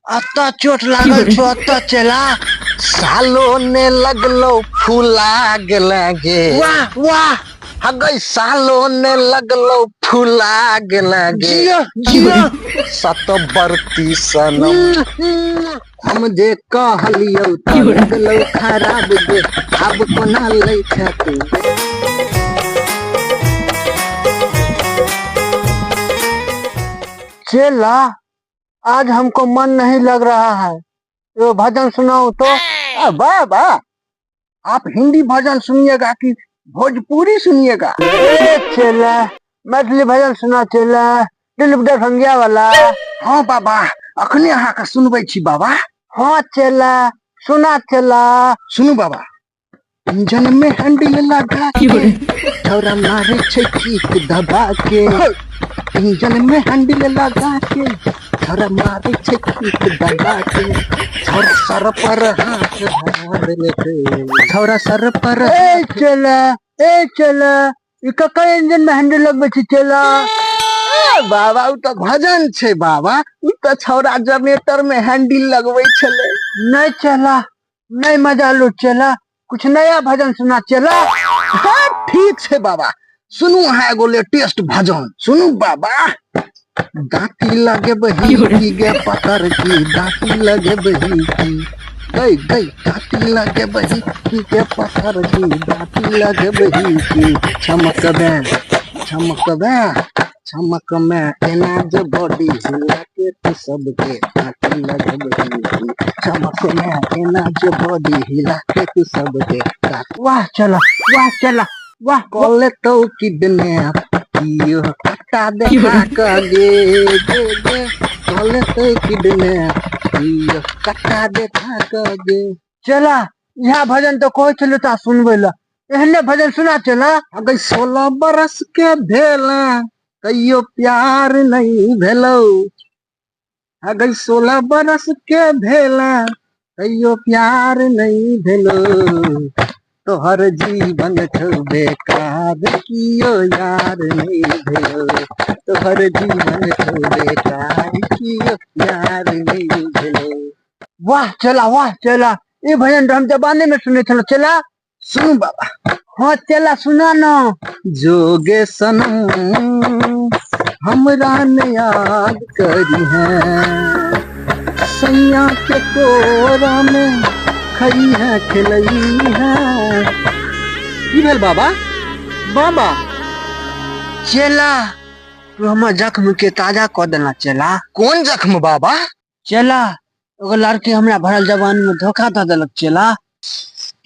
अत्ता चोट लागल छो अत्ता चला सालो ने लगलो फूला गेलागे वाह वाह हगई सालो ने लगलो फूला गेलागे जियो जियो सत बरती सनम हम जे कहलियो त लगलो खराब गे अब कोना लै छै तू चला आज हमको मन नहीं लग रहा है तो भजन सुनाओ तो। वाह वाह आप हिंदी भजन सुनिएगा कि भोजपुरी सुनिएगा? चला मैथिली भजन सुना चला दिल दरभंगिया वाला। हाँ बाबा अखने अहाँ के सुनबै छी बाबा। हाँ चला सुना चला सुनू बाबा। इंजन में हैंडल लगा के छौरा मारे छै किक दबा के इंजन में हैंडल लगा के छौरा मारे छै किक दबा के छौरा सर पर हाथ धर लेते छौरा सर पर ए चला ई ककर इंजन में हैंडल लगबै छी चला। बाबा उ तो भजन छै बाबा उ तो छौरा जनरेटर में हैंडल लगबै छले। नहीं चला नहीं मजा लो चला कुछ नया भजन सुना चला। हाँ ठीक छै बाबा सुनू अहाँ एगो लेटेस्ट भजन सुनू बाबा। दांती लगे बही की गे पतर की दांती लगे बही की गई गई दांती लगे बही की गे पतर की दांती लगे बही की चमक में एना जो बॉडी हिला के तू सबके दांती लगे बही की चमक में एना जो बॉडी हिला के तू सबके वाह चला वाह कॉले तो किडनैप कियो कटा दे गे कॉले तो किडनैप कियो कटा दे गे। चला यहाँ भजन तो कोई चलो ता सुनबे ला एहने भजन सुना चला। अगर 16 बरस के भेला कहियो प्यार नहीं भेलो अगर 16 बरस के भेला कहियो प्यार नहीं भेलो तोहर जीवन छौ बेकार कियो यार नहीं भेलो तोहर जीवन छौ बेकार कियो यार नहीं भेलो। वाह चला ये भजन तो हम जबाने में सुने चलो चला सुनू बाबा। हाँ चला सुना ना। जोगे सनम हमरा ने याद करी है सैया के कोरा में खई है खिलई है की भेल बाबा बाबा। चला तू हम जख्म के ताजा कर देना चला। कौन जख्म बाबा? चला एगो लड़की हमरा भरल जवानी में धोखा दे देलक चला।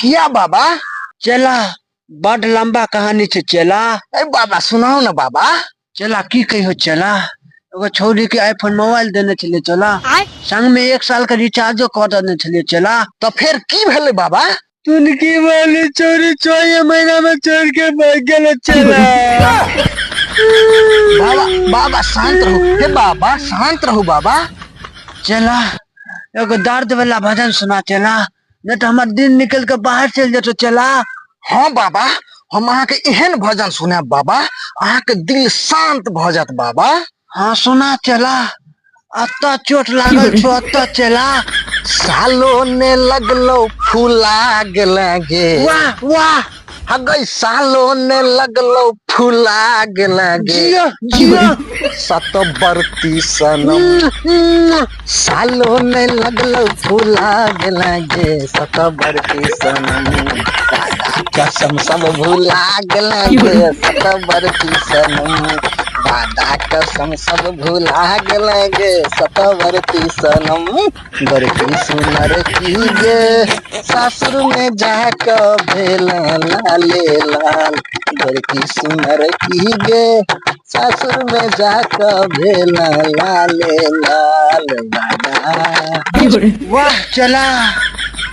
किया बाबा? चला बड़ लंबा कहानी छे चला। ए बाबा सुनाओ ना बाबा। चला की कहियो चला एगो छौरी के आईफोन मोबाइल देने चले चला संग में 1 साल का रिचार्जो कर देने चले चला। तो फिर की भेले बाबा? तुनकी वाली चोरी 6 महीना में चोर के भाग गेल चला। बाबा शांत रहो हे बाबा शांत रहो बाबा। चला एगो दर्द वाला भजन सुना चला नहीं तो हमार दिन निकल के बाहर चल जातो चला। हाँ बाबा हम अहाँ के एहन भजन सुने बाबा अहाँ के दिल शांत भ जात बाबा। हाँ सुना चला अत्ता चोट लागल छो अत्ता चला सालो ने लगलो फूला गेलागे वाह वाह हगई सालो ने लगलो फूला गेलागे जियो जियो सत बरती सनम सालो ने लगलो फूला गेलागे सत बरती सनम कसम सब भूला गेलागे सत बरती सनम वादा कसम सब भूला गेलागे सत बरती सनम बरती सुनर की गे सासुर में जाक भेला लाले लाल बरती सुनर की गे सासुर में जाक भेला लाले लाल वाह चला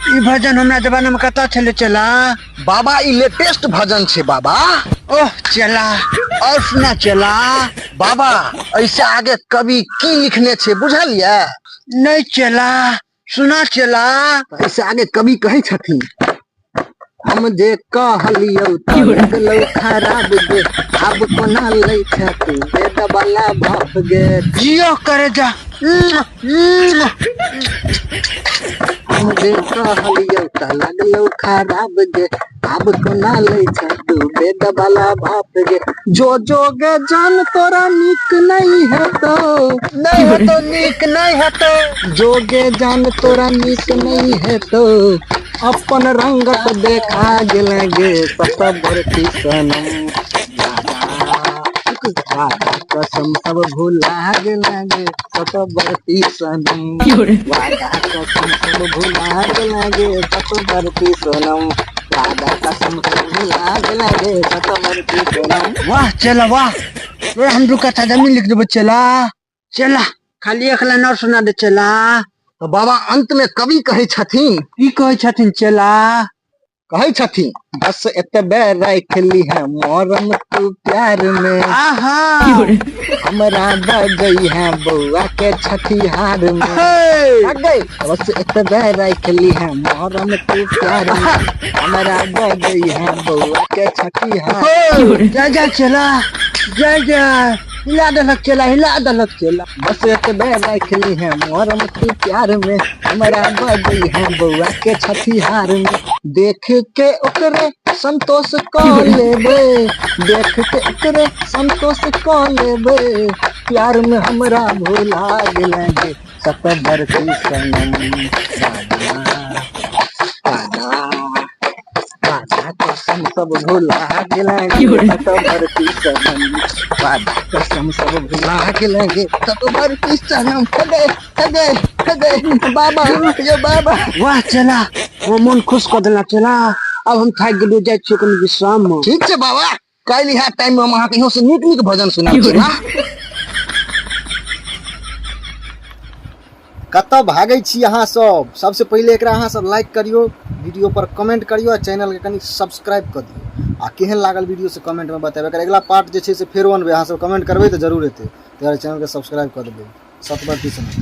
ई भजन हमरा जमाना में कता चले चला। बाबा ई लेटेस्ट भजन छे बाबा। ओह चला और सुना चला। बाबा ऐसे आगे कवि की लिखने छे बुझलिए? नहीं चला सुना चला। ऐसे आगे कवि कहे छथिन हम जे कहलियो त लगलो खराब गे अब कोना लै छै तू बेदबला भफ गे जियो करे जा हम देखा हलियो त लगलो खराब गे अब कोना ले छ डूबे दबाला भाप गे जो गे जान तोरा निक नहीं है तो निक नहीं है तो जोगे जान तोरा निक नहीं है तो अपन रंगत देखा गेलगे सत भरती सनम वादा कसम सब भुला गेलगे सत भरती सनम वादा कसम सब भुला गेलगे सत भरती सनम वादा कसम सब भुला गेलगे सत भरती सनम। वाह चला वाह, रे हम रुका था जमीन लिख देबो चला चला, खाली एक लाइन और सुना दे चला। तो बाबा अंत में कवि कहे छथिन, की कहे छथिन चला? कहे छथिन बस एतबे राखली है मोरम तू प्यार में, आहा हमरा गई है बउआ के छठिहार में, बस एतबे राखली है मोरम तू प्यार में, हमरा गई है बउआ के छठिहार। जा जा चला, जा जा हिला दलक चला, हिला दलक चला। बस एतबे राखली है मोरम तू प्यार में, हमरा गई है बउआ के छठिहार में, देख के ओकरे संतोष क लेबे, देख के ओकरे संतोष क लेबे, प्यार में हमरा भुला गेलगे सत भरती सनम। वादा कसम सब भुला गेलगे सत भरती सनम, वादा कसम सब भुला गेलगे सत भरती सनम। बाबा यो बाबा। वाह चला, वो मन खुश कर देला चला। अब हम थाक गेलु, जाय छियै कनि विश्राम में। ठीक छै बाबा, काल्हि इएह टाइम में हम अहाँके इहो से नीक नीक भजन सुनाब छी ना। कतऽ भागै छी अहाँ सब? सबसे पहिले एकरा अहाँ सब लाइक करियो, वीडियो पर कमेंट करियो आ चैनल के कनि सब्सक्राइब कर दियो आ केहन लागल वीडियो से कमेंट में बताबे। एकर अगला पार्ट जे छै से फेर बनबै, अहाँ सब कमेंट करबै तऽ जरूर एतै, तैयार चैनल के सब्सक्राइब कर देबै। सतवर्ती समय